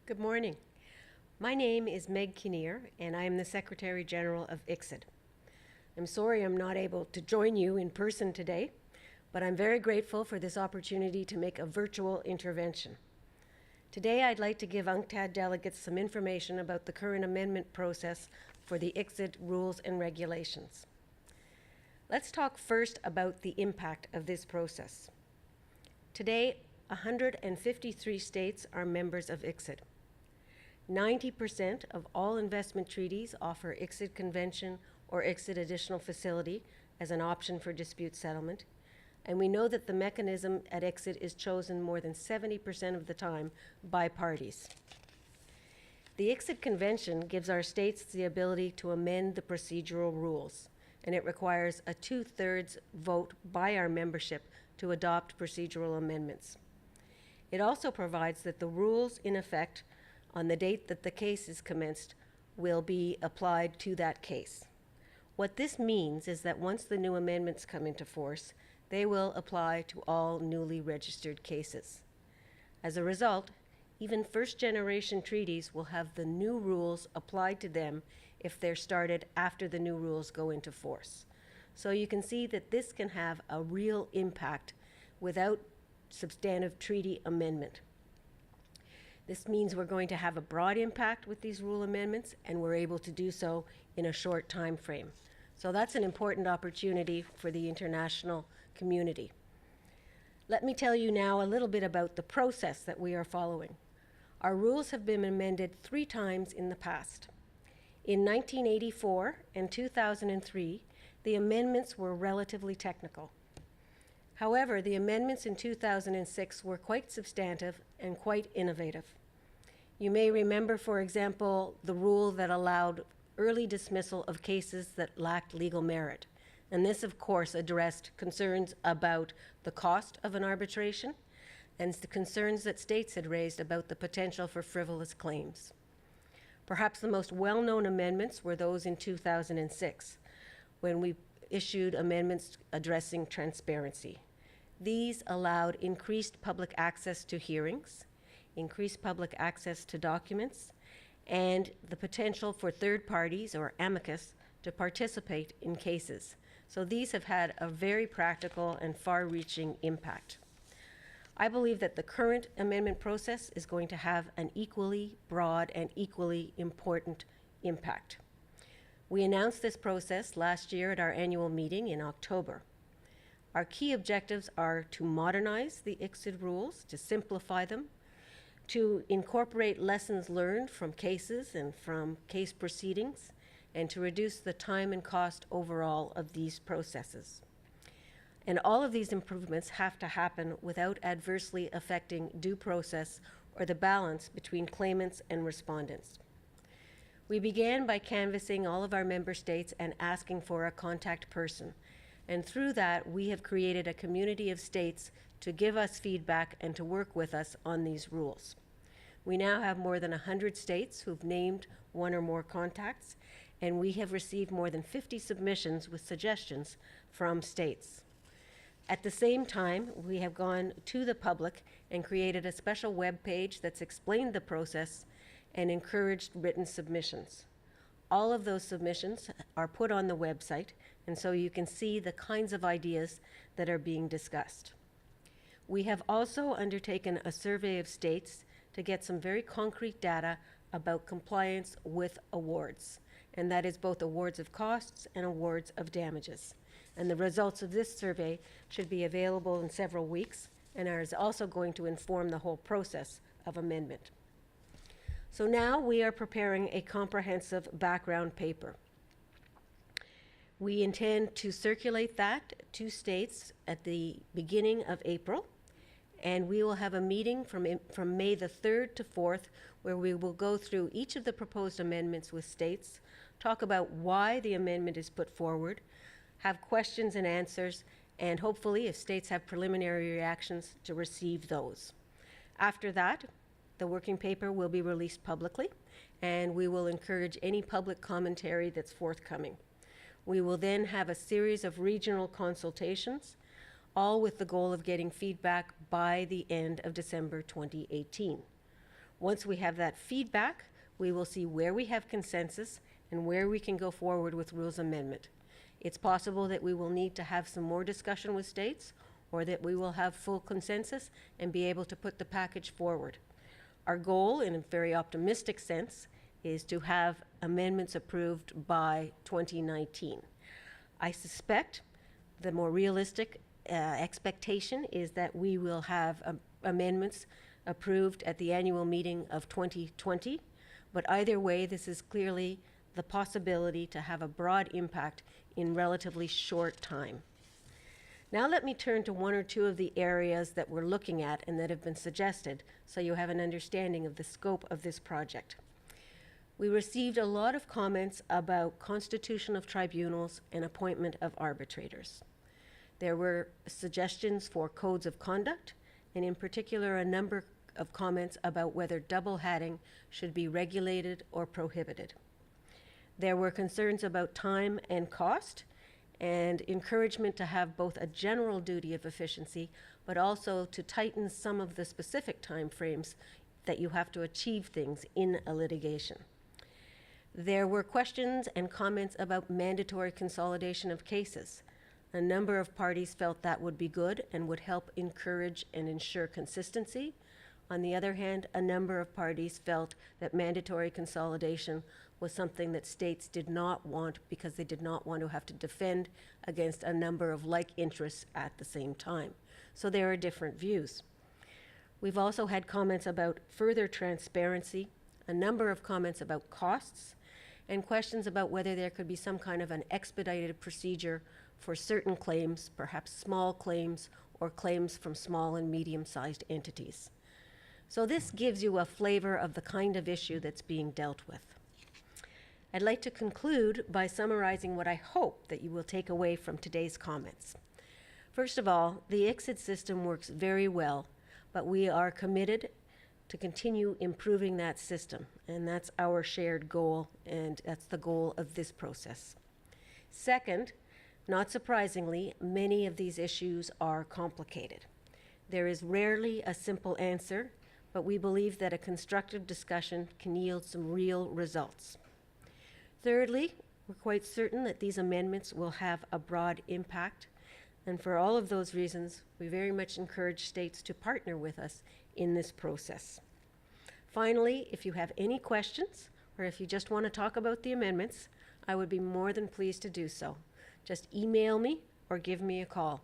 Good morning. My name is Meg Kinnear, and I am the Secretary General of ICSID. I'm sorry I'm not able to join you in person today, but I'm very grateful for this opportunity to make a virtual intervention. Today, I'd like to give UNCTAD delegates some information about the current amendment process for the ICSID rules and regulations. Let's talk first about the impact of this process. Today, 153 states are members of ICSID. 90% of all investment treaties offer ICSID Convention or ICSID Additional Facility as an option for dispute settlement, and we know that the mechanism at ICSID is chosen more than 70% of the time by parties. The ICSID Convention gives our states the ability to amend the procedural rules, and it requires a 2/3 vote by our membership to adopt procedural amendments. It also provides that the rules in effect on the date that the case is commenced will be applied to that case. What this means is that once the new amendments come into force, they will apply to all newly registered cases. As a result, even first-generation treaties will have the new rules applied to them if they're started after the new rules go into force. So you can see that this can have a real impact without substantive treaty amendment. This means we're going to have a broad impact with these rule amendments, and we're able to do so in a short time frame. So that's an important opportunity for the international community. Let me tell you now a little bit about the process that we are following. Our rules have been amended 3 times in the past. In 1984 and 2003, the amendments were relatively technical. However, the amendments in 2006 were quite substantive and quite innovative. You may remember, for example, the rule that allowed early dismissal of cases that lacked legal merit. And this, of course, addressed concerns about the cost of an arbitration and the concerns that states had raised about the potential for frivolous claims. Perhaps the most well-known amendments were those in 2006, when we issued amendments addressing transparency. These allowed increased public access to hearings, increased public access to documents, and the potential for third parties, or amicus, to participate in cases. So these have had a very practical and far-reaching impact. I believe that the current amendment process is going to have an equally broad and equally important impact. We announced this process last year at our annual meeting in October. Our key objectives are to modernize the ICSID rules, to simplify them, to incorporate lessons learned from cases and from case proceedings, and to reduce the time and cost overall of these processes. And all of these improvements have to happen without adversely affecting due process or the balance between claimants and respondents. We began by canvassing all of our member states and asking for a contact person. And through that, we have created a community of states to give us feedback and to work with us on these rules. We now have more than 100 states who've named one or more contacts, and we have received more than 50 submissions with suggestions from states. At the same time, we have gone to the public and created a special web page that's explained the process and encouraged written submissions. All of those submissions are put on the website, and so you can see the kinds of ideas that are being discussed. We have also undertaken a survey of states to get some very concrete data about compliance with awards, and that is both awards of costs and awards of damages. And the results of this survey should be available in several weeks and are also going to inform the whole process of amendment. So now we are preparing a comprehensive background paper. We intend to circulate that to states at the beginning of April, and we will have a meeting from May the 3rd to 4th where we will go through each of the proposed amendments with states, talk about why the amendment is put forward, have questions and answers, and hopefully, if states have preliminary reactions, to receive those. After that, the working paper will be released publicly, and we will encourage any public commentary that's forthcoming. We will then have a series of regional consultations, all with the goal of getting feedback by the end of December 2018. Once we have that feedback, we will see where we have consensus and where we can go forward with rules amendment. It's possible that we will need to have some more discussion with states, or that we will have full consensus and be able to put the package forward. Our goal, in a very optimistic sense, is to have amendments approved by 2019. I suspect the more realistic expectation is that we will have amendments approved at the annual meeting of 2020, but either way, this is clearly the possibility to have a broad impact in relatively short time. Now let me turn to one or two of the areas that we're looking at and that have been suggested, so you have an understanding of the scope of this project. We received a lot of comments about constitution of tribunals and appointment of arbitrators. There were suggestions for codes of conduct, and in particular a number of comments about whether double hatting should be regulated or prohibited. There were concerns about time and cost, and encouragement to have both a general duty of efficiency, but also to tighten some of the specific time frames that you have to achieve things in a litigation. There were questions and comments about mandatory consolidation of cases. A number of parties felt that would be good and would help encourage and ensure consistency. On the other hand, a number of parties felt that mandatory consolidation was something that states did not want because they did not want to have to defend against a number of like interests at the same time. So there are different views. We've also had comments about further transparency, a number of comments about costs, and questions about whether there could be some kind of an expedited procedure for certain claims, perhaps small claims or claims from small and medium-sized entities. So this gives you a flavor of the kind of issue that's being dealt with. I'd like to conclude by summarizing what I hope that you will take away from today's comments. First of all, the ICSID system works very well, but we are committed to continue improving that system, and that's our shared goal, and that's the goal of this process. Second, not surprisingly, many of these issues are complicated. There is rarely a simple answer, but we believe that a constructive discussion can yield some real results. Thirdly, we're quite certain that these amendments will have a broad impact, and for all of those reasons, we very much encourage states to partner with us in this process. Finally, if you have any questions, or if you just want to talk about the amendments, I would be more than pleased to do so. Just email me or give me a call.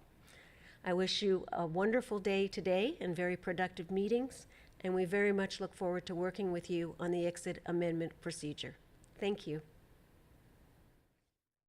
I wish you a wonderful day today and very productive meetings, and we very much look forward to working with you on the ICSID amendment procedure. Thank you.